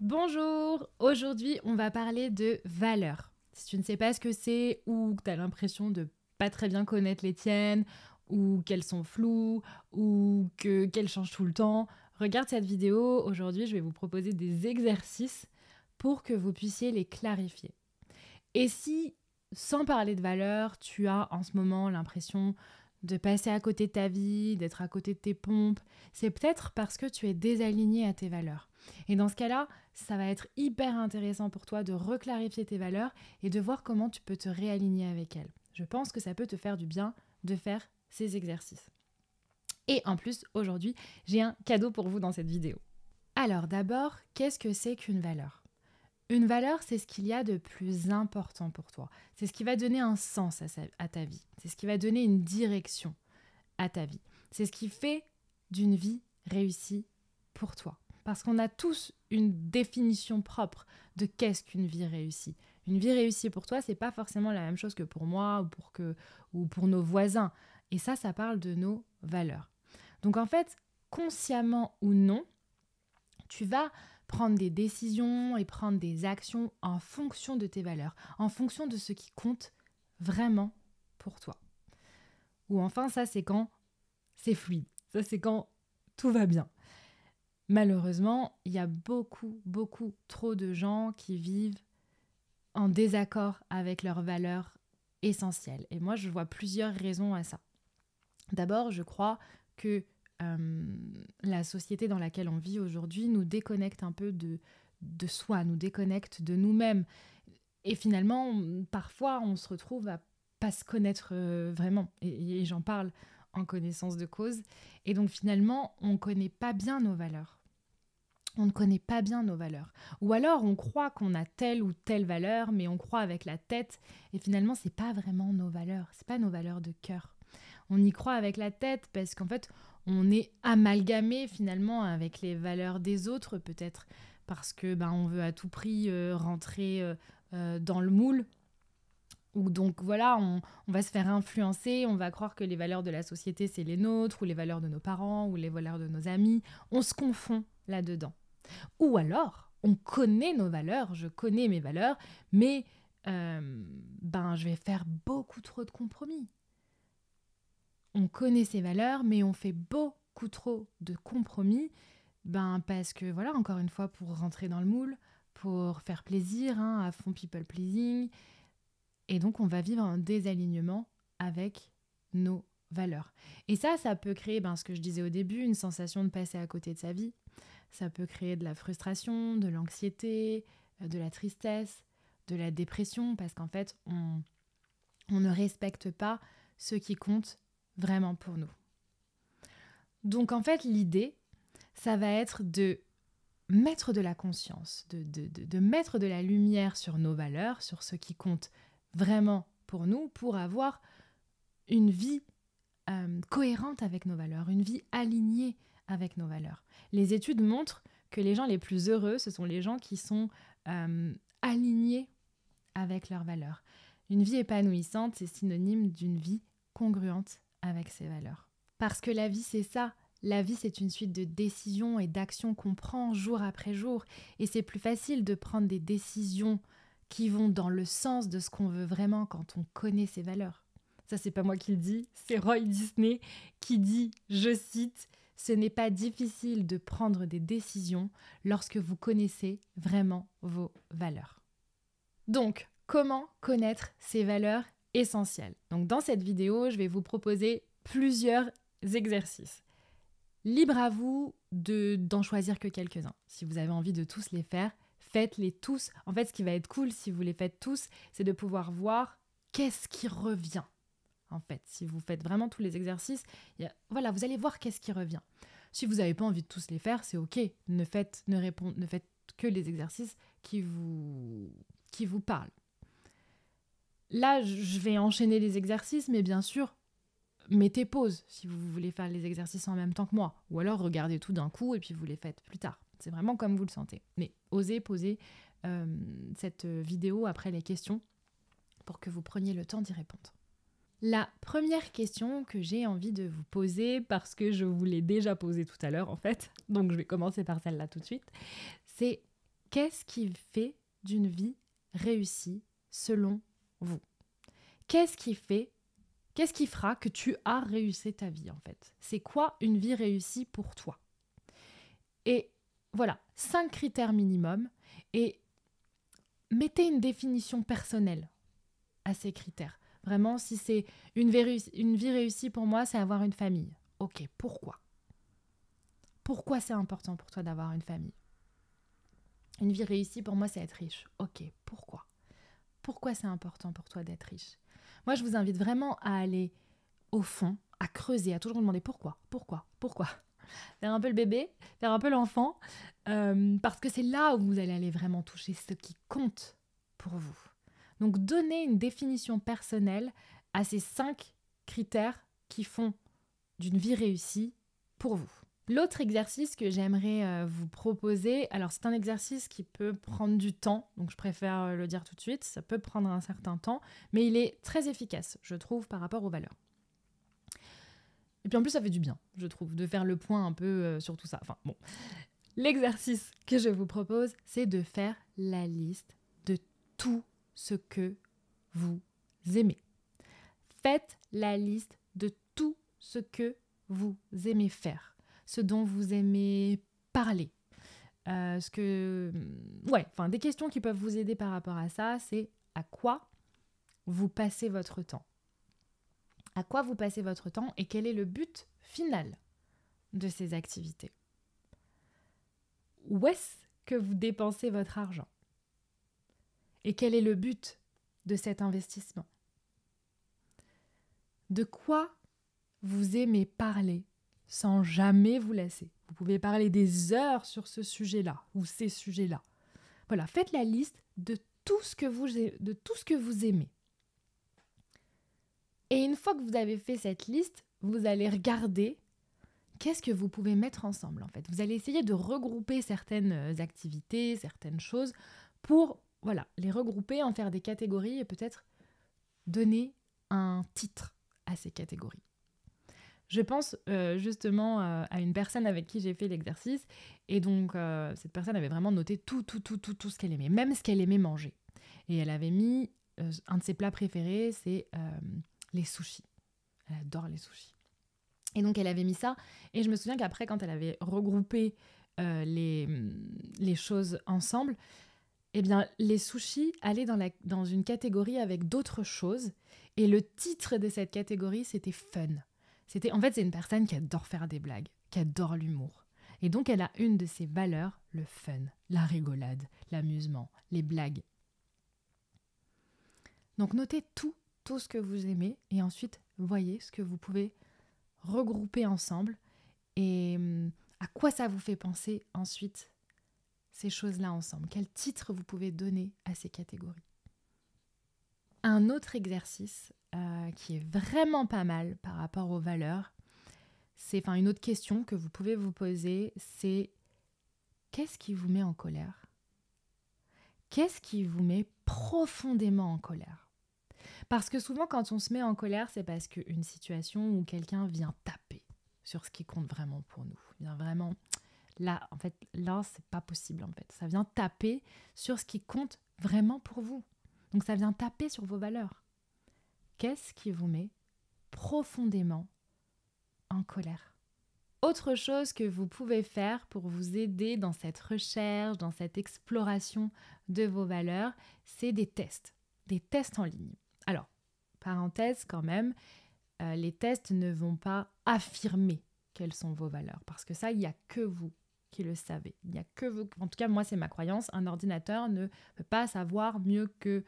Bonjour, aujourd'hui on va parler de valeurs. Si tu ne sais pas ce que c'est ou que tu as l'impression de pas très bien connaître les tiennes ou qu'elles sont floues ou qu'elles changent tout le temps, regarde cette vidéo. Aujourd'hui je vais vous proposer des exercices pour que vous puissiez les clarifier. Et si, sans parler de valeurs, tu as en ce moment l'impression de passer à côté de ta vie, d'être à côté de tes pompes, c'est peut-être parce que tu es désaligné à tes valeurs. Et dans ce cas-là, ça va être hyper intéressant pour toi de reclarifier tes valeurs et de voir comment tu peux te réaligner avec elles. Je pense que ça peut te faire du bien de faire ces exercices. Et en plus, aujourd'hui, j'ai un cadeau pour vous dans cette vidéo. Alors d'abord, qu'est-ce que c'est qu'une valeur ? Une valeur, c'est ce qu'il y a de plus important pour toi. C'est ce qui va donner un sens à ta vie. C'est ce qui va donner une direction à ta vie. C'est ce qui fait d'une vie réussie pour toi. Parce qu'on a tous une définition propre de qu'est-ce qu'une vie réussie. Une vie réussie pour toi, c'est pas forcément la même chose que pour moi ou pour nos voisins. Et ça parle de nos valeurs. Donc en fait, consciemment ou non, tu vas prendre des décisions et prendre des actions en fonction de tes valeurs, en fonction de ce qui compte vraiment pour toi. Ou enfin, ça c'est quand c'est fluide, ça c'est quand tout va bien. Malheureusement, il y a beaucoup trop de gens qui vivent en désaccord avec leurs valeurs essentielles. Et moi, je vois plusieurs raisons à ça. D'abord, je crois que la société dans laquelle on vit aujourd'hui nous déconnecte un peu de soi, nous déconnecte de nous-mêmes. Et finalement, parfois, on se retrouve à pas se connaître vraiment. Et j'en parle en connaissance de cause. Et donc finalement, on ne connaît pas bien nos valeurs. On ne connaît pas bien nos valeurs. Ou alors, on croit qu'on a telle ou telle valeur, mais on croit avec la tête. Et finalement, c'est pas vraiment nos valeurs. C'est pas nos valeurs de cœur. On y croit avec la tête parce qu'en fait, on est amalgamé finalement avec les valeurs des autres, peut-être parce que on veut à tout prix rentrer dans le moule. Ou donc voilà, on va se faire influencer, on va croire que les valeurs de la société, c'est les nôtres, ou les valeurs de nos parents, ou les valeurs de nos amis. On se confond là-dedans. Ou alors, on connaît nos valeurs, je connais mes valeurs, mais je vais faire beaucoup trop de compromis. On connaît ses valeurs, mais on fait beaucoup trop de compromis, parce que voilà, encore une fois, pour rentrer dans le moule, pour faire plaisir, à fond people pleasing, et donc on va vivre un désalignement avec nos valeurs. Et ça peut créer, ce que je disais au début, une sensation de passer à côté de sa vie. Ça peut créer de la frustration, de l'anxiété, de la tristesse, de la dépression, parce qu'en fait, on ne respecte pas ce qui compte vraiment pour nous. Donc en fait, l'idée, ça va être de mettre de la conscience, de mettre de la lumière sur nos valeurs, sur ce qui compte vraiment pour nous, pour avoir une vie cohérente avec nos valeurs, une vie alignée avec nos valeurs. Les études montrent que les gens les plus heureux, ce sont les gens qui sont alignés avec leurs valeurs. Une vie épanouissante, c'est synonyme d'une vie congruente avec ses valeurs. Parce que la vie, c'est ça. La vie, c'est une suite de décisions et d'actions qu'on prend jour après jour. Et c'est plus facile de prendre des décisions qui vont dans le sens de ce qu'on veut vraiment quand on connaît ses valeurs. Ça, c'est pas moi qui le dis, c'est Roy Disney qui dit, je cite, « Ce n'est pas difficile de prendre des décisions lorsque vous connaissez vraiment vos valeurs. » Donc, comment connaître ces valeurs essentielles ? Donc, dans cette vidéo, je vais vous proposer plusieurs exercices. Libre à vous d'en choisir que quelques-uns. Si vous avez envie de tous les faire, faites-les tous. En fait, ce qui va être cool si vous les faites tous, c'est de pouvoir voir qu'est-ce qui revient. En fait, si vous faites vraiment tous les exercices, vous allez voir qu'est-ce qui revient. Si vous n'avez pas envie de tous les faire, c'est ok. Ne faites que les exercices qui vous parlent. Là, je vais enchaîner les exercices, mais bien sûr, mettez pause si vous voulez faire les exercices en même temps que moi. Ou alors regardez tout d'un coup et puis vous les faites plus tard. C'est vraiment comme vous le sentez. Mais osez poser cette vidéo après les questions pour que vous preniez le temps d'y répondre. La première question que j'ai envie de vous poser, parce que je vous l'ai déjà posée tout à l'heure en fait, donc je vais commencer par celle-là tout de suite, c'est Qu'est-ce qui fait d'une vie réussie selon vous? Qu'est-ce qui fera que tu as réussi ta vie en fait? C'est quoi une vie réussie pour toi? Et voilà, 5 critères minimum et mettez une définition personnelle à ces critères. Vraiment, si c'est une vie réussie pour moi, c'est avoir une famille. Ok, pourquoi? Pourquoi c'est important pour toi d'avoir une famille? Une vie réussie pour moi, c'est être riche. Ok, pourquoi? Pourquoi c'est important pour toi d'être riche? Moi, je vous invite vraiment à aller au fond, à creuser, à toujours demander pourquoi? Faire un peu le bébé, faire un peu l'enfant, parce que c'est là où vous allez aller vraiment toucher ce qui compte pour vous. Donc, donnez une définition personnelle à ces 5 critères qui font d'une vie réussie pour vous. L'autre exercice que j'aimerais vous proposer, alors c'est un exercice qui peut prendre du temps, donc je préfère le dire tout de suite, ça peut prendre un certain temps, mais il est très efficace, je trouve, par rapport aux valeurs. Et puis en plus, ça fait du bien, je trouve, de faire le point un peu sur tout ça. Enfin bon, l'exercice que je vous propose, c'est de faire la liste de tout ce que vous aimez. Faites la liste de tout ce que vous aimez faire, ce dont vous aimez parler. Des questions qui peuvent vous aider par rapport à ça, c'est à quoi vous passez votre temps. À quoi vous passez votre temps et quel est le but final de ces activités? Où est-ce que vous dépensez votre argent? Et quel est le but de cet investissement? De quoi vous aimez parler sans jamais vous lasser? Vous pouvez parler des heures sur ce sujet-là ou ces sujets-là. Voilà, faites la liste de tout ce que vous aimez. Et une fois que vous avez fait cette liste, vous allez regarder qu'est-ce que vous pouvez mettre ensemble en fait. Vous allez essayer de regrouper certaines activités, certaines choses pour les regrouper, en faire des catégories et peut-être donner un titre à ces catégories. Je pense justement à une personne avec qui j'ai fait l'exercice et donc cette personne avait vraiment noté tout ce qu'elle aimait, même ce qu'elle aimait manger. Et elle avait mis un de ses plats préférés, c'est les sushis. Elle adore les sushis. Et donc elle avait mis ça et je me souviens qu'après quand elle avait regroupé les choses ensemble, eh bien les sushis allaient dans une catégorie avec d'autres choses et le titre de cette catégorie c'était fun. C'est une personne qui adore faire des blagues, qui adore l'humour. Et donc elle a une de ses valeurs, le fun, la rigolade, l'amusement, les blagues. Donc notez tout ce que vous aimez et ensuite voyez ce que vous pouvez regrouper ensemble et à quoi ça vous fait penser ensuite ces choses-là ensemble. Quel titre vous pouvez donner à ces catégories. Un autre exercice qui est vraiment pas mal par rapport aux valeurs, une autre question que vous pouvez vous poser, c'est qu'est-ce qui vous met en colère? Qu'est-ce qui vous met profondément en colère? Parce que souvent, quand on se met en colère, c'est parce qu'une situation où quelqu'un vient taper sur ce qui compte vraiment pour nous. Vient vraiment... Là, c'est pas possible, en fait. Ça vient taper sur ce qui compte vraiment pour vous. Donc, ça vient taper sur vos valeurs. Qu'est-ce qui vous met profondément en colère? Autre chose que vous pouvez faire pour vous aider dans cette recherche, dans cette exploration de vos valeurs, c'est des tests en ligne. Alors, parenthèse quand même, les tests ne vont pas affirmer quelles sont vos valeurs, parce que ça, il n'y a que vous qui le savez. Il n'y a que vous, en tout cas moi c'est ma croyance, un ordinateur ne peut pas savoir mieux que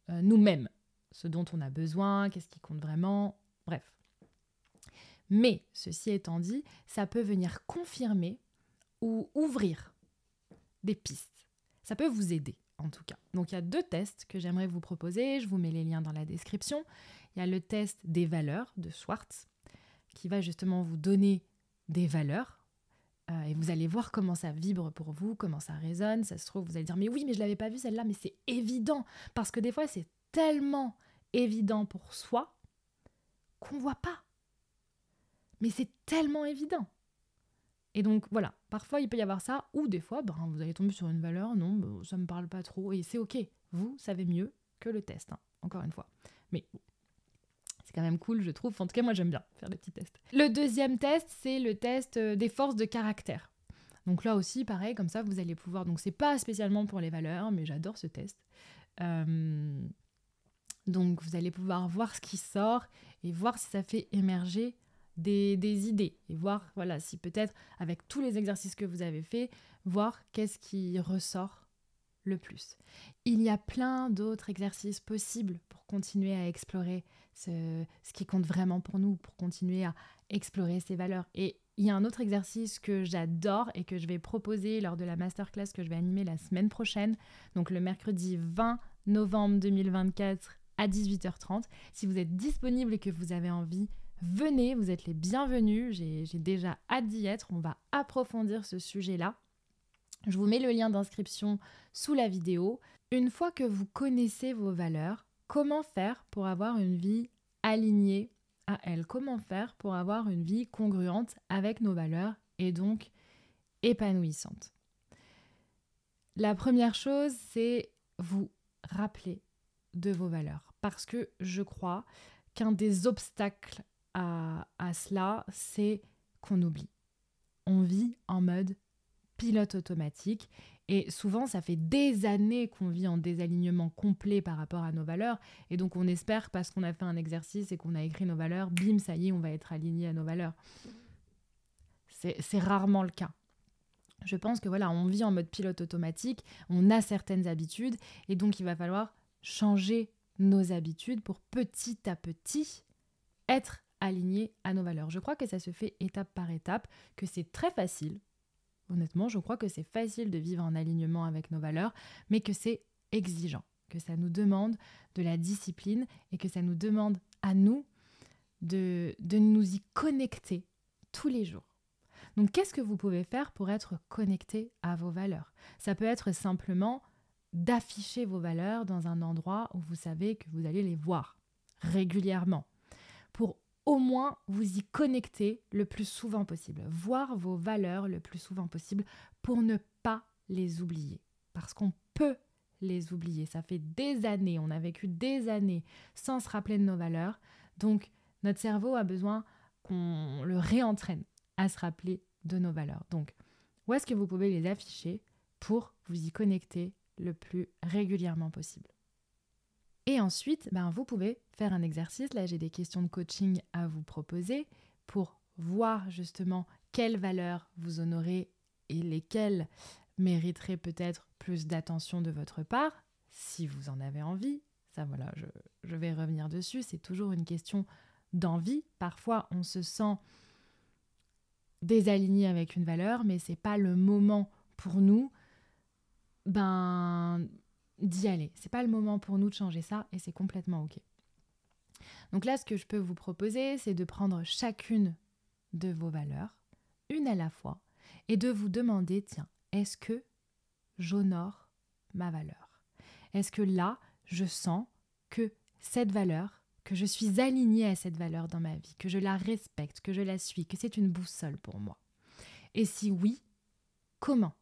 nous-mêmes ce dont on a besoin, qu'est-ce qui compte vraiment, bref. Mais, ceci étant dit, ça peut venir confirmer ou ouvrir des pistes. Ça peut vous aider, en tout cas. Donc, il y a 2 tests que j'aimerais vous proposer. Je vous mets les liens dans la description. Il y a le test des valeurs de Schwartz, qui va justement vous donner des valeurs. Et vous allez voir comment ça vibre pour vous, comment ça résonne. Ça se trouve, vous allez dire, mais oui, mais je ne l'avais pas vu celle-là, mais c'est évident. Parce que des fois, c'est tellement évident pour soi qu'on ne voit pas. Mais c'est tellement évident. Et donc, voilà, Parfois, il peut y avoir ça, ou des fois, vous allez tomber sur une valeur, non, ça me parle pas trop, et c'est ok. Vous savez mieux que le test, hein, encore une fois. Mais bon, c'est quand même cool, je trouve. En tout cas, moi, j'aime bien faire des petits tests. Le deuxième test, c'est le test des forces de caractère. Donc là aussi, pareil, comme ça, vous allez pouvoir... Donc, c'est pas spécialement pour les valeurs, mais j'adore ce test. Donc, vous allez pouvoir voir ce qui sort et voir si ça fait émerger des idées. Et voir, voilà, si peut-être, avec tous les exercices que vous avez faits, voir qu'est-ce qui ressort le plus. Il y a plein d'autres exercices possibles pour continuer à explorer ce qui compte vraiment pour nous, pour continuer à explorer ces valeurs. Et il y a un autre exercice que j'adore et que je vais proposer lors de la masterclass que je vais animer la semaine prochaine, donc le mercredi 20 novembre 2024 à 18h30. Si vous êtes disponible et que vous avez envie, venez, vous êtes les bienvenus. J'ai déjà hâte d'y être. On va approfondir ce sujet-là. Je vous mets le lien d'inscription sous la vidéo. Une fois que vous connaissez vos valeurs, comment faire pour avoir une vie alignée à elles? Comment faire pour avoir une vie congruente avec nos valeurs et donc épanouissante? La première chose, c'est vous rappeler de vos valeurs. Parce que je crois qu'un des obstacles à cela, c'est qu'on oublie. On vit en mode pilote automatique et souvent ça fait des années qu'on vit en désalignement complet par rapport à nos valeurs et donc on espère parce qu'on a fait un exercice et qu'on a écrit nos valeurs, bim, ça y est, on va être aligné à nos valeurs. C'est rarement le cas. Je pense que voilà, on vit en mode pilote automatique, on a certaines habitudes et donc il va falloir changer nos habitudes pour petit à petit être aligné à nos valeurs. Je crois que ça se fait étape par étape, que c'est très facile. Honnêtement, je crois que c'est facile de vivre en alignement avec nos valeurs, mais que c'est exigeant, que ça nous demande de la discipline et que ça nous demande à nous de nous y connecter tous les jours. Donc, qu'est-ce que vous pouvez faire pour être connecté à vos valeurs? Ça peut être simplement d'afficher vos valeurs dans un endroit où vous savez que vous allez les voir régulièrement, pour au moins vous y connecter le plus souvent possible. Voir vos valeurs le plus souvent possible pour ne pas les oublier. Parce qu'on peut les oublier. Ça fait des années, on a vécu des années sans se rappeler de nos valeurs. Donc, notre cerveau a besoin qu'on le réentraîne à se rappeler de nos valeurs. Donc, où est-ce que vous pouvez les afficher pour vous y connecter le plus régulièrement possible? Et ensuite, vous pouvez faire un exercice. Là, j'ai des questions de coaching à vous proposer pour voir justement quelles valeurs vous honorez et lesquelles mériteraient peut-être plus d'attention de votre part, si vous en avez envie. Ça, voilà, je vais revenir dessus. C'est toujours une question d'envie. Parfois, on se sent désaligné avec une valeur, mais c'est pas le moment pour nous d'y aller. C'est pas le moment pour nous de changer ça et c'est complètement ok. Donc là, ce que je peux vous proposer, c'est de prendre chacune de vos valeurs, une à la fois, et de vous demander, tiens, est-ce que j'honore ma valeur? Est-ce que là, je sens que cette valeur, que je suis alignée à cette valeur dans ma vie, que je la respecte, que je la suis, que c'est une boussole pour moi? Et si oui, comment?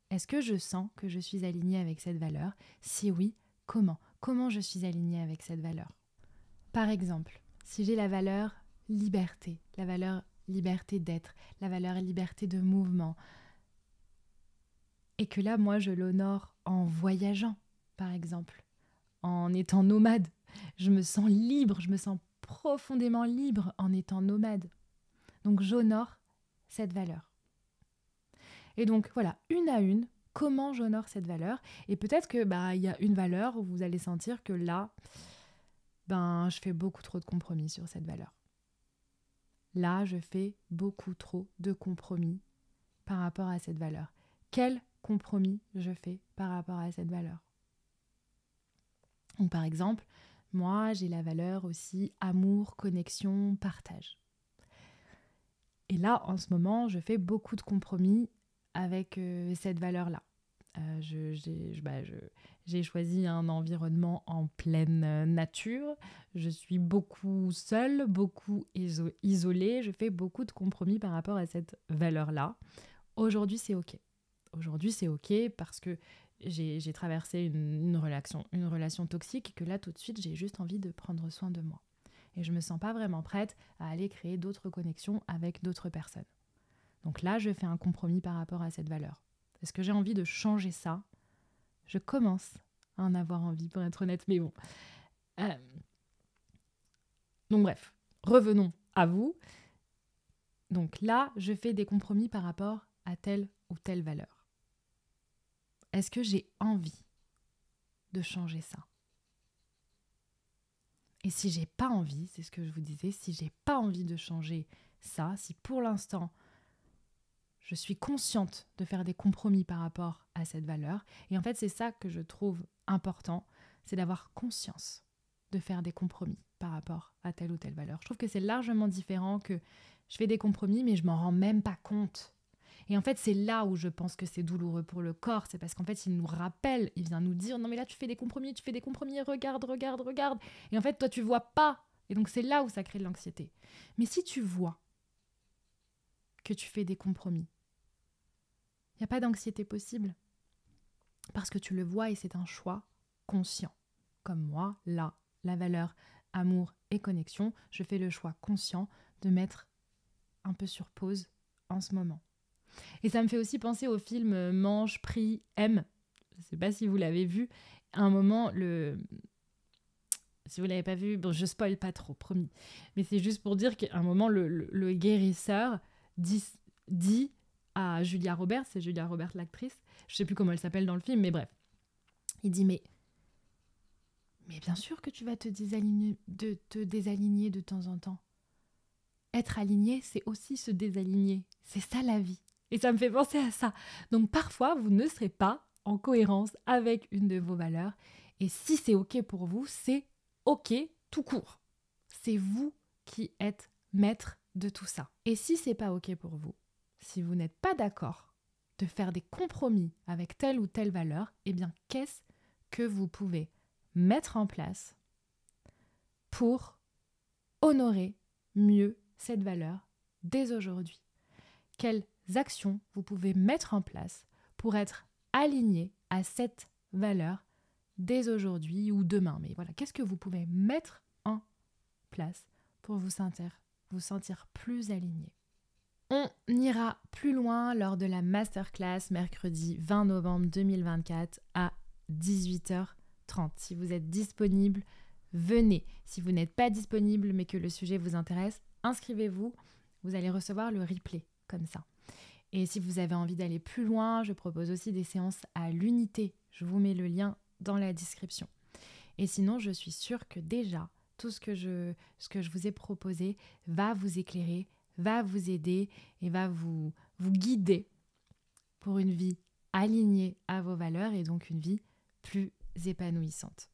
Est-ce que je sens que je suis alignée avec cette valeur? Si oui, comment? Comment je suis alignée avec cette valeur? Par exemple, si j'ai la valeur liberté, la valeur liberté d'être, la valeur liberté de mouvement, et que là, moi, je l'honore en voyageant, par exemple, en étant nomade. Je me sens libre, je me sens profondément libre en étant nomade. Donc, j'honore cette valeur. Et donc voilà, une à une, comment j'honore cette valeur? Et peut-être que il y a une valeur où vous allez sentir que là, je fais beaucoup trop de compromis sur cette valeur. Là, je fais beaucoup trop de compromis par rapport à cette valeur. Quel compromis je fais par rapport à cette valeur? Donc par exemple, moi, j'ai la valeur aussi amour, connexion, partage. Et là, en ce moment, je fais beaucoup de compromis avec cette valeur-là. J'ai choisi un environnement en pleine nature. Je suis beaucoup seule, beaucoup isolée. Je fais beaucoup de compromis par rapport à cette valeur-là. Aujourd'hui, c'est OK. Aujourd'hui, c'est OK parce que j'ai traversé une relation toxique et que là, tout de suite, j'ai juste envie de prendre soin de moi. Et je ne me sens pas vraiment prête à aller créer d'autres connexions avec d'autres personnes. Donc là, je fais un compromis par rapport à cette valeur. Est-ce que j'ai envie de changer ça ? Je commence à en avoir envie, pour être honnête, mais bon. Donc bref, revenons à vous. Donc là, je fais des compromis par rapport à telle ou telle valeur. Est-ce que j'ai envie de changer ça ? Et si j'ai pas envie, c'est ce que je vous disais, si j'ai pas envie de changer ça, si pour l'instant je suis consciente de faire des compromis par rapport à cette valeur, et en fait c'est ça que je trouve important, c'est d'avoir conscience de faire des compromis par rapport à telle ou telle valeur. Je trouve que c'est largement différent que je fais des compromis mais je m'en rends même pas compte. Et en fait, c'est là où je pense que c'est douloureux pour le corps. C'est parce qu'en fait, il nous rappelle, il vient nous dire « Non mais là, tu fais des compromis, regarde. » Et en fait, toi, tu vois pas. Et donc, c'est là où ça crée de l'anxiété. Mais si tu vois que tu fais des compromis, il n'y a pas d'anxiété possible. Parce que tu le vois et c'est un choix conscient. Comme moi, là, la valeur amour et connexion, je fais le choix conscient de mettre un peu sur pause en ce moment. Et ça me fait aussi penser au film Mange, Prie, Aime. Je ne sais pas si vous l'avez vu. À un moment, si vous ne l'avez pas vu, bon, je spoil pas trop, promis. Mais c'est juste pour dire qu'à un moment, le guérisseur dit à Julia Roberts, c'est Julia Roberts l'actrice, je ne sais plus comment elle s'appelle dans le film, mais bref. Il dit, mais bien sûr que tu vas te désaligner de temps en temps. Être aligné, c'est aussi se désaligner. C'est ça la vie. Et ça me fait penser à ça. Donc parfois, vous ne serez pas en cohérence avec une de vos valeurs. Et si c'est OK pour vous, c'est OK tout court. C'est vous qui êtes maître de tout ça. Et si c'est pas OK pour vous, si vous n'êtes pas d'accord de faire des compromis avec telle ou telle valeur, eh bien, qu'est-ce que vous pouvez mettre en place pour honorer mieux cette valeur dès aujourd'hui? Quelles actions vous pouvez mettre en place pour être aligné à cette valeur dès aujourd'hui ou demain? Mais voilà, qu'est-ce que vous pouvez mettre en place pour vous sentir plus aligné? On ira plus loin lors de la masterclass mercredi 20 novembre 2024 à 18h30. Si vous êtes disponible, venez. Si vous n'êtes pas disponible mais que le sujet vous intéresse, inscrivez-vous. Vous allez recevoir le replay comme ça. Et si vous avez envie d'aller plus loin, je propose aussi des séances à l'unité. Je vous mets le lien dans la description. Et sinon, je suis sûre que déjà, tout ce que je vous ai proposé va vous éclairer, va vous aider et va vous guider pour une vie alignée à vos valeurs et donc une vie plus épanouissante.